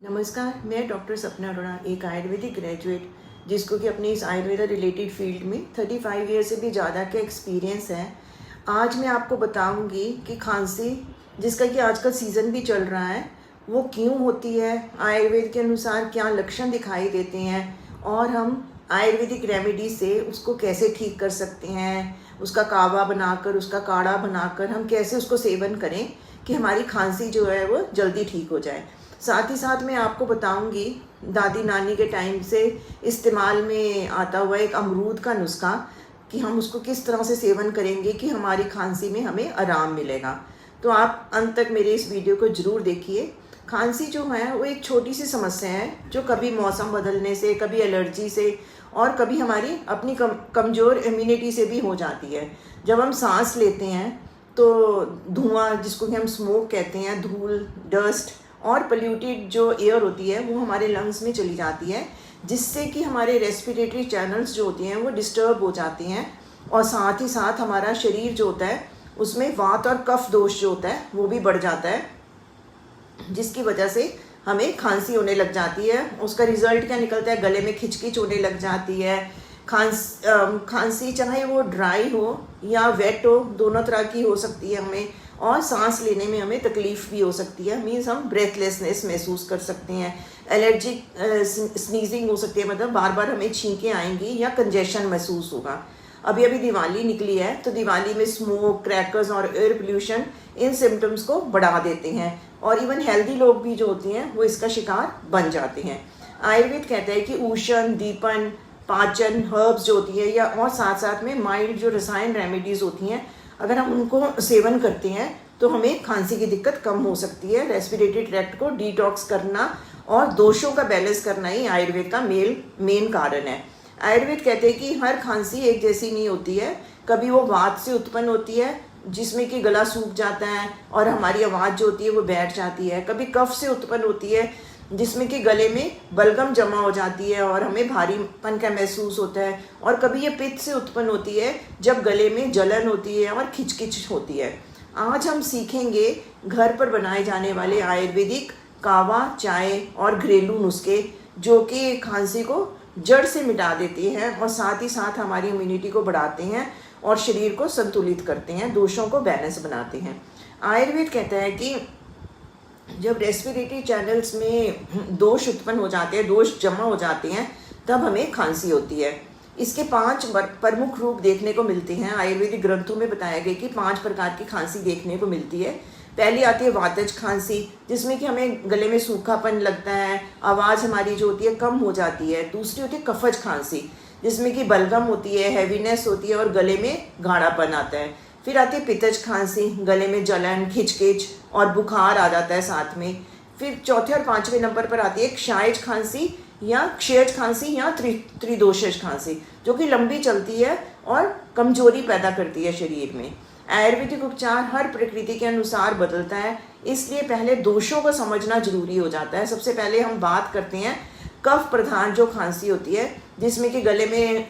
नमस्कार, मैं डॉक्टर सपना अरोड़ा, एक आयुर्वेदिक ग्रेजुएट जिसको कि अपनी इस आयुर्वेदा रिलेटेड फील्ड में 35 ईयर से भी ज़्यादा का एक्सपीरियंस है। आज मैं आपको बताऊंगी कि खांसी, जिसका कि आजकल सीज़न भी चल रहा है, वो क्यों होती है, आयुर्वेद के अनुसार क्या लक्षण दिखाई देते हैं और हम आयुर्वेदिक रेमेडी से उसको कैसे ठीक कर सकते हैं, उसका कावा बनाकर, उसका काढ़ा बनाकर हम कैसे उसको सेवन करें कि हमारी खांसी जो है वो जल्दी ठीक हो जाए। साथ ही साथ मैं आपको बताऊंगी दादी नानी के टाइम से इस्तेमाल में आता हुआ एक अमरूद का नुस्खा कि हम उसको किस तरह से सेवन करेंगे कि हमारी खांसी में हमें आराम मिलेगा। तो आप अंत तक मेरे इस वीडियो को ज़रूर देखिए। खांसी जो है वो एक छोटी सी समस्या है जो कभी मौसम बदलने से, कभी एलर्जी से और कभी हमारी अपनी कमज़ोर इम्यूनिटी से भी हो जाती है। जब हम सांस लेते हैं तो धुआं, जिसको कि हम स्मोक कहते हैं, धूल, डस्ट और पोल्यूटेड जो एयर होती है वो हमारे लंग्स में चली जाती है, जिससे कि हमारे रेस्पिरेटरी चैनल्स जो होती हैं वो डिस्टर्ब हो जाती हैं और साथ ही साथ हमारा शरीर जो होता है उसमें वात और कफ दोष जो होता है वो भी बढ़ जाता है, जिसकी वजह से हमें खांसी होने लग जाती है। उसका रिजल्ट क्या निकलता है, गले में खिचखिच होने लग जाती है। खांसी चाहे वो ड्राई हो या वेट हो, दोनों तरह की हो सकती है हमें, और सांस लेने में हमें तकलीफ भी हो सकती है। मीन्स हम ब्रेथलेसनेस महसूस कर सकते हैं, एलर्जिक स्नीजिंग हो सकती है, मतलब बार बार हमें छींकें आएंगी या कंजेशन महसूस होगा। अभी अभी दिवाली निकली है तो दिवाली में स्मोक, क्रैकर्स और एयर पोल्यूशन इन सिम्टम्स को बढ़ा देते हैं और इवन हेल्दी लोग भी जो होते हैं वो इसका शिकार बन जाते हैं। आयुर्वेद कहता है कि उष्ण, दीपन, पाचन, हर्ब्स जो होती है या और साथ साथ में माइल्ड जो रसायन रेमेडीज़ होती हैं, अगर हम उनको सेवन करते हैं तो हमें खांसी की दिक्कत कम हो सकती है। रेस्पिरेटरी ट्रैक्ट को डिटॉक्स करना और दोषों का बैलेंस करना ही आयुर्वेद का मेन कारण है। आयुर्वेद कहते हैं कि हर खांसी एक जैसी नहीं होती है। कभी वो वात से उत्पन्न होती है जिसमें कि गला सूख जाता है और हमारी आवाज़ जो होती है वो बैठ जाती है। कभी कफ से उत्पन्न होती है जिसमें कि गले में बलगम जमा हो जाती है और हमें भारीपन का महसूस होता है। और कभी ये पित्त से उत्पन्न होती है जब गले में जलन होती है और खिचखिच होती है। आज हम सीखेंगे घर पर बनाए जाने वाले आयुर्वेदिक कावा, चाय और घरेलू नुस्खे जो कि खांसी को जड़ से मिटा देते हैं और साथ ही साथ हमारी इम्यूनिटी को बढ़ाते हैं और शरीर को संतुलित करते हैं, दोषों को बैलेंस बनाते हैं। आयुर्वेद कहता है कि जब रेस्पिरेटरी चैनल्स में दोष उत्पन्न हो जाते हैं, दोष जमा हो जाते हैं, तब हमें खांसी होती है। इसके 5 प्रमुख रूप देखने को मिलते हैं। आयुर्वेदिक ग्रंथों में बताया गया कि 5 प्रकार की खांसी देखने को मिलती है। पहली आती है वातज खांसी, जिसमें कि हमें गले में सूखापन लगता है, आवाज़ हमारी जो होती है कम हो जाती है। दूसरी होती है कफज खांसी, जिसमें कि बलगम होती है, हैवीनेस होती है और गले में गाढ़ापन आता है। फिर आती है पित्तज खांसी, गले में जलन, खिचखिच और बुखार आ जाता है साथ में। फिर चौथे और 5वें नंबर पर आती है क्षायज खांसी या क्षयज खांसी या त्रिदोषज खांसी, जो कि लंबी चलती है और कमजोरी पैदा करती है शरीर में। आयुर्वेदिक उपचार हर प्रकृति के अनुसार बदलता है, इसलिए पहले दोषों को समझना जरूरी हो जाता है। सबसे पहले हम बात करते हैं कफ प्रधान जो खांसी होती है, जिसमें कि गले में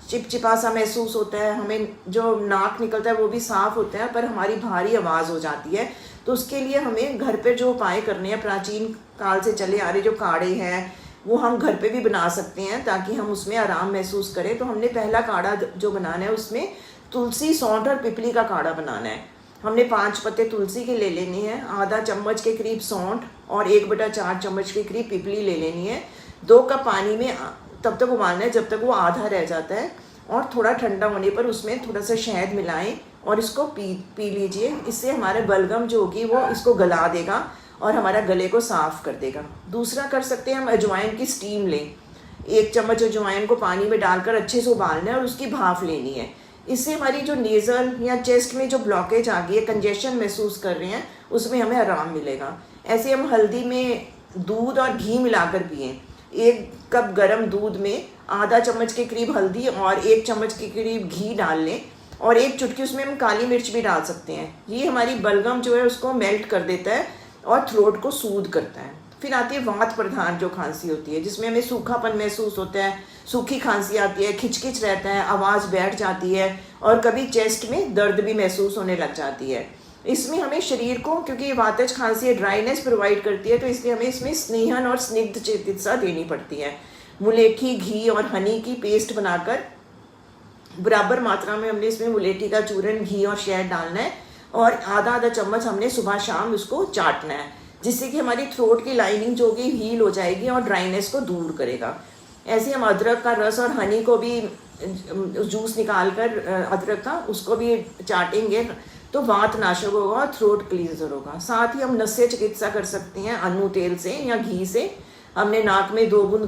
चिपचिपा सा महसूस होता है, हमें जो नाक निकलता है वो भी साफ होता है, पर हमारी भारी आवाज़ हो जाती है। तो उसके लिए हमें घर पे जो उपाय करने हैं, प्राचीन काल से चले आ रहे जो काढ़े हैं वो हम घर पे भी बना सकते हैं ताकि हम उसमें आराम महसूस करें। तो हमने पहला काढ़ा जो बनाना है उसमें तुलसी, सौंठ और पिपली का काढ़ा बनाना है। हमने 5 पत्ते तुलसी के ले लेने हैं, आधा चम्मच के करीब सौंठ और 1/4 चम्मच के करीब पिपली ले लेनी है। 2 कप पानी में तब तक उबालना है जब तक वो आधा रह जाता है और थोड़ा ठंडा होने पर उसमें थोड़ा सा शहद मिलाएं और इसको पी लीजिए। इससे हमारे बलगम जो होगी वो इसको गला देगा और हमारा गले को साफ कर देगा। दूसरा कर सकते हैं हम अजवाइन की स्टीम लें। 1 चम्मच अजवाइन को पानी में डालकर अच्छे से उबालना है और उसकी भाप लेनी है। इससे हमारी जो नेज़ल या चेस्ट में जो ब्लॉकेज आ गई है, कंजेशन महसूस कर रहे हैं, उसमें हमें आराम मिलेगा। ऐसे हम हल्दी में दूध और घी मिलाकर पिएँ। 1 कप गर्म दूध में आधा चम्मच के करीब हल्दी और 1 चम्मच के करीब घी डाल लें और 1 चुटकी उसमें हम काली मिर्च भी डाल सकते हैं। ये हमारी बलगम जो है उसको मेल्ट कर देता है और थ्रोट को सूद करता है। फिर आती है वात प्रधान जो खांसी होती है, जिसमें हमें सूखापन महसूस होता है, सूखी खांसी आती है, खिचखिच रहता है, आवाज़ बैठ जाती है और कभी चेस्ट में दर्द भी महसूस होने लग जाती है। इसमें हमें शरीर को, क्योंकि ये वातज खांसी ड्राइनेस प्रोवाइड करती है, तो इसलिए हमें इसमें स्नेहन और स्निग्ध चिकित्सा देनी पड़ती है। मुलेठी, घी और हनी की पेस्ट बनाकर बराबर मात्रा में हमने इसमें मुलेठी का चूरन, घी और शहद डालना है और आधा आधा चम्मच हमने सुबह शाम उसको चाटना है, जिससे कि हमारी थ्रोट की लाइनिंग जो होगी हील हो जाएगी और ड्राइनेस को दूर करेगा। ऐसे हम अदरक का रस और हनी को भी जूस निकाल कर अदरक का उसको भी चाटेंगे तो वात नाशक होगा और थ्रोट क्लींजर होगा। साथ ही हम नस्य चिकित्सा कर सकते हैं अनु तेल से या घी से। हमने नाक में 2 बूंद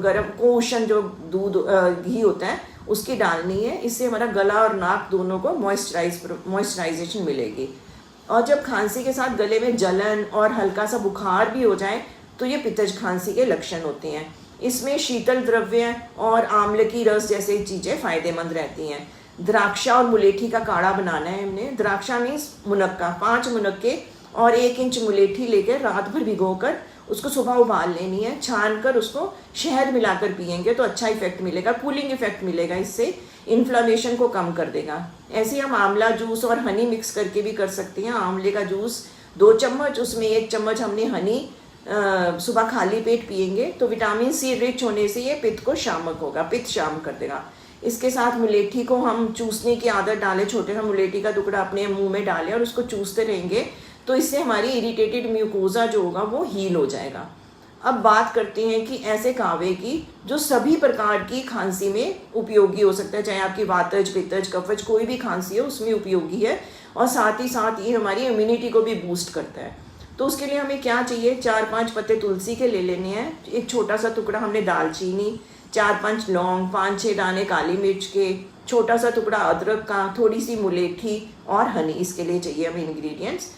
गरम कोशन जो दूध घी होता है उसकी डालनी है। इससे हमारा गला और नाक दोनों को मॉइस्चराइजेशन मिलेगी। और जब खांसी के साथ गले में जलन और हल्का सा बुखार भी हो जाए तो ये पित्तज खांसी के लक्षण होते हैं। इसमें शीतल द्रव्य और आंवले की रस जैसी चीज़ें फ़ायदेमंद रहती हैं। द्राक्षा और मुलेठी का काढ़ा बनाना है हमने। द्राक्षा मीन्स मुनक्का, 5 मुनक्के और 1 इंच मुलेठी लेकर रात भर भिगोकर उसको सुबह उबाल लेनी है। छान कर उसको शहद मिलाकर पियेंगे तो अच्छा इफेक्ट मिलेगा, कूलिंग इफेक्ट मिलेगा, इससे इन्फ्लामेशन को कम कर देगा। ऐसे हम आंवला जूस और हनी मिक्स करके भी कर सकते हैं। आंवले का जूस 2 चम्मच, उसमें 1 चम्मच हमने हनी सुबह खाली पेट पियेंगे तो विटामिन सी रिच होने से ये पित्त को शामक होगा, पित्त शाम कर देगा। इसके साथ मुलेठी को हम चूसने की आदत डालें, छोटे सा मुलेठी का टुकड़ा अपने मुंह में डालें और उसको चूसते रहेंगे तो इससे हमारी इरिटेटेड म्यूकोजा जो होगा वो हील हो जाएगा। अब बात करते हैं कि ऐसे कावे की जो सभी प्रकार की खांसी में उपयोगी हो सकता है, चाहे आपकी वातज, पित्तज, कफज कोई भी खांसी हो उसमें उपयोगी है। और साथ ही ये हमारी इम्यूनिटी को भी बूस्ट करता है। तो उसके लिए हमें क्या चाहिए, 4-5 पत्ते तुलसी के ले लेने हैं, एक छोटा सा टुकड़ा हमने दालचीनी, 4-5 लौंग, 5-6 दाने काली मिर्च के, छोटा सा टुकड़ा अदरक का, थोड़ी सी मुलेठी और हनी, इसके लिए चाहिए हमें इंग्रेडिएंट्स।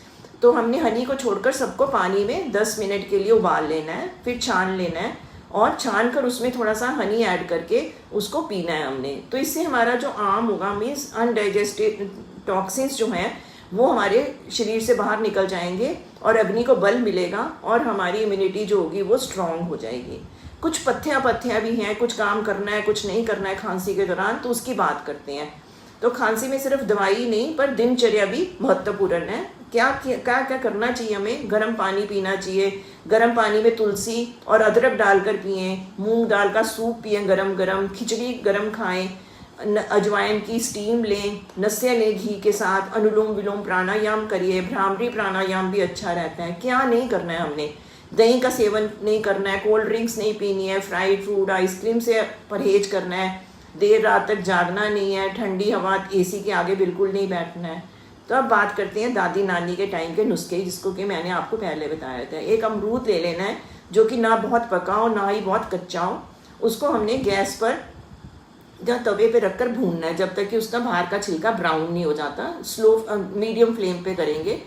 तो हमने हनी को छोड़कर सबको पानी में 10 मिनट के लिए उबाल लेना है, फिर छान लेना है और छान कर उसमें थोड़ा सा हनी ऐड करके उसको पीना है हमने। तो इससे हमारा जो आम होगा मीन्स अनडाइजेस्टेड टॉक्सिन्स जो हैं वो हमारे शरीर से बाहर निकल जाएंगे और अग्नि को बल मिलेगा और हमारी इम्यूनिटी जो होगी वो स्ट्रांग हो जाएगी। कुछ पथ्या भी हैं, कुछ काम करना है कुछ नहीं करना है खांसी के दौरान, तो उसकी बात करते हैं। तो खांसी में सिर्फ दवाई नहीं पर दिनचर्या भी महत्वपूर्ण है। क्या क्या क्या करना चाहिए हमें, गर्म पानी पीना चाहिए, गर्म पानी में तुलसी और अदरक डालकर पिएं, मूंग दाल का सूप पिएं गरम गरम, खिचड़ी गरम खाएं, अजवाइन की स्टीम लें, नस्य लें घी के साथ, अनुलोम विलोम प्राणायाम करिए, भ्रामरी प्राणायाम भी अच्छा रहता है। क्या नहीं करना है हमने, दही का सेवन नहीं करना है, कोल्ड ड्रिंक्स नहीं पीनी है, फ्राइड फूड आइसक्रीम से परहेज करना है, देर रात तक जागना नहीं है, ठंडी हवा एसी के आगे बिल्कुल नहीं बैठना है। तो अब बात करते हैं दादी नानी के टाइम के नुस्खे, जिसको कि मैंने आपको पहले बताया था। एक अमरूद ले लेना है जो कि ना बहुत पका हो ना ही बहुत कच्चा हो। उसको हमने गैस पर या तवे पे रखकर भूनना है जब तक कि उसका बाहर का छिलका ब्राउन नहीं हो जाता। मीडियम फ्लेम पे करेंगे।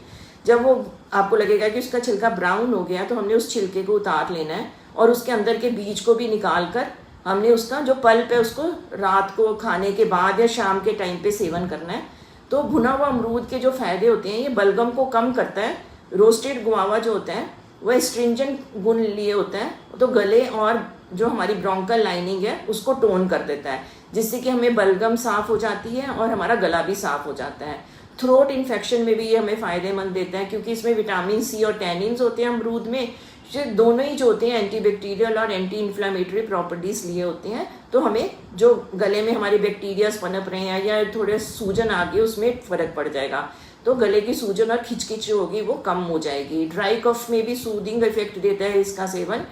जब वो आपको लगेगा कि उसका छिलका ब्राउन हो गया तो हमने उस छिलके को उतार लेना है और उसके अंदर के बीज को भी निकाल कर हमने उसका जो पल्प है उसको रात को खाने के बाद या शाम के टाइम पे सेवन करना है। तो भुना हुआ अमरूद के जो फायदे होते हैं, ये बलगम को कम करता है। रोस्टेड गुआवा जो होता है वह स्ट्रिंजेंट गुण लिए होता है, तो गले और जो हमारी ब्रोंकल लाइनिंग है उसको टोन कर देता है, जिससे कि हमें बलगम साफ हो जाती है और हमारा गला भी साफ हो जाता है। थ्रोट इन्फेक्शन में भी ये हमें फ़ायदेमंद देता है, क्योंकि इसमें विटामिन सी और टैनिन्स होते हैं अमरूद में, जो दोनों ही जो होते हैं एंटीबैक्टीरियल और एंटी इन्फ्लामेटरी प्रॉपर्टीज़ लिए होते हैं। तो हमें जो गले में हमारे बैक्टीरियाज पनप रहे हैं या थोड़े सूजन आ गई उसमें फ़र्क पड़ जाएगा। तो गले की सूजन और खिचखिच जो होगी वो कम हो जाएगी। ड्राई कफ में भी सूदिंग इफेक्ट देता है इसका सेवन।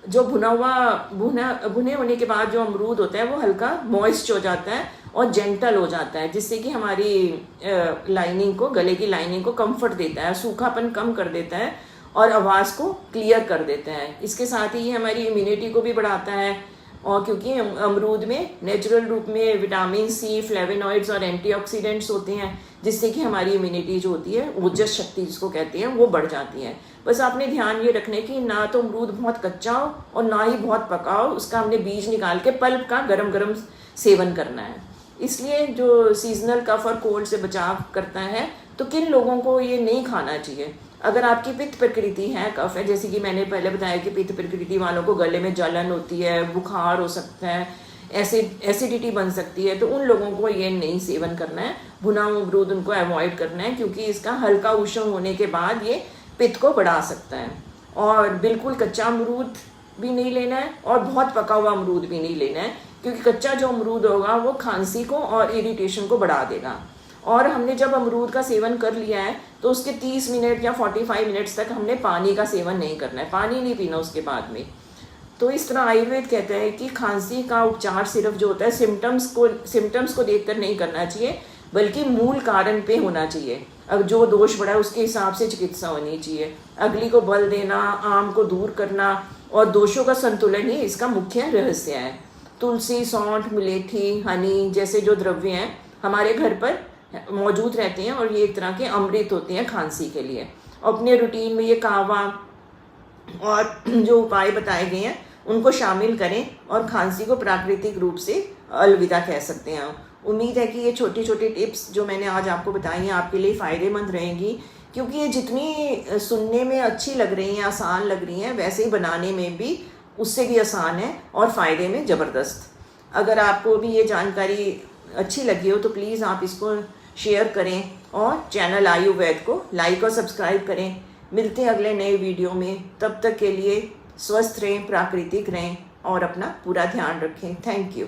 जो भुने होने के बाद जो अमरूद होता है वो हल्का मॉइस्ट हो जाता है और जेंटल हो जाता है, जिससे कि हमारी लाइनिंग को, गले की लाइनिंग को कंफर्ट देता है, सूखापन कम कर देता है और आवाज़ को क्लियर कर देता है। इसके साथ ही ये हमारी इम्यूनिटी को भी बढ़ाता है, और क्योंकि अमरूद में नेचुरल रूप में विटामिन सी, फ्लेवोनॉइड्स और एंटीऑक्सीडेंट्स होते हैं, जिससे कि हमारी इम्यूनिटी जो होती है, ओजस शक्ति जिसको कहते हैं, वो बढ़ जाती है। बस आपने ध्यान ये रखने की ना तो अमरूद बहुत कच्चा हो और ना ही बहुत पका हो, उसका हमने बीज निकाल के पल्प का गरम गरम सेवन करना है। इसलिए जो सीजनल कफ और कोल्ड से बचाव करता है, तो किन लोगों को ये नहीं खाना चाहिए। अगर आपकी पित्त प्रकृति है, कफ है, जैसे कि मैंने पहले बताया कि पित्त प्रकृति वालों को गले में जलन होती है, बुखार हो सकता है, एसिडिटी बन सकती है, तो उन लोगों को ये नहीं सेवन करना है। भुना हुआ अमरूद उनको अवॉइड करना है, क्योंकि इसका हल्का उष्ण होने के बाद ये पित्त को बढ़ा सकता है। और बिल्कुल कच्चा अमरूद भी नहीं लेना है और बहुत पका हुआ अमरूद भी नहीं लेना है, क्योंकि कच्चा जो अमरूद होगा वो खांसी को और इरिटेशन को बढ़ा देगा। और हमने जब अमरूद का सेवन कर लिया है तो उसके 30 मिनट या 45 मिनट्स तक हमने पानी का सेवन नहीं करना है, पानी नहीं पीना उसके बाद में। तो इस तरह आयुर्वेद कहता है कि खांसी का उपचार सिर्फ जो होता है सिम्टम्स को देखकर नहीं करना चाहिए, बल्कि मूल कारण पे होना चाहिए। अब जो दोष बढ़ा है उसके हिसाब से चिकित्सा होनी चाहिए। अगली को बल देना, आम को दूर करना और दोषों का संतुलन ही इसका मुख्य रहस्य है। तुलसी, सौंठ, मुलेठी, हनी जैसे जो द्रव्य हैं हमारे घर पर मौजूद रहते हैं और ये एक तरह के अमृत होते हैं खांसी के लिए। अपने रूटीन में ये कावा और जो उपाय बताए गए हैं उनको शामिल करें और खांसी को प्राकृतिक रूप से अलविदा कह सकते हैं। उम्मीद है कि ये छोटी छोटी टिप्स जो मैंने आज आपको बताई हैं आपके लिए फ़ायदेमंद रहेंगी, क्योंकि ये जितनी सुनने में अच्छी लग रही हैं, आसान लग रही हैं, वैसे ही बनाने में भी उससे भी आसान है और फ़ायदे में ज़बरदस्त। अगर आपको भी ये जानकारी अच्छी लगी हो तो प्लीज़ आप इसको शेयर करें और चैनल आयुर्वेद को लाइक और सब्सक्राइब करें। मिलते हैं अगले नए वीडियो में, तब तक के लिए स्वस्थ रहें, प्राकृतिक रहें और अपना पूरा ध्यान रखें। Thank you.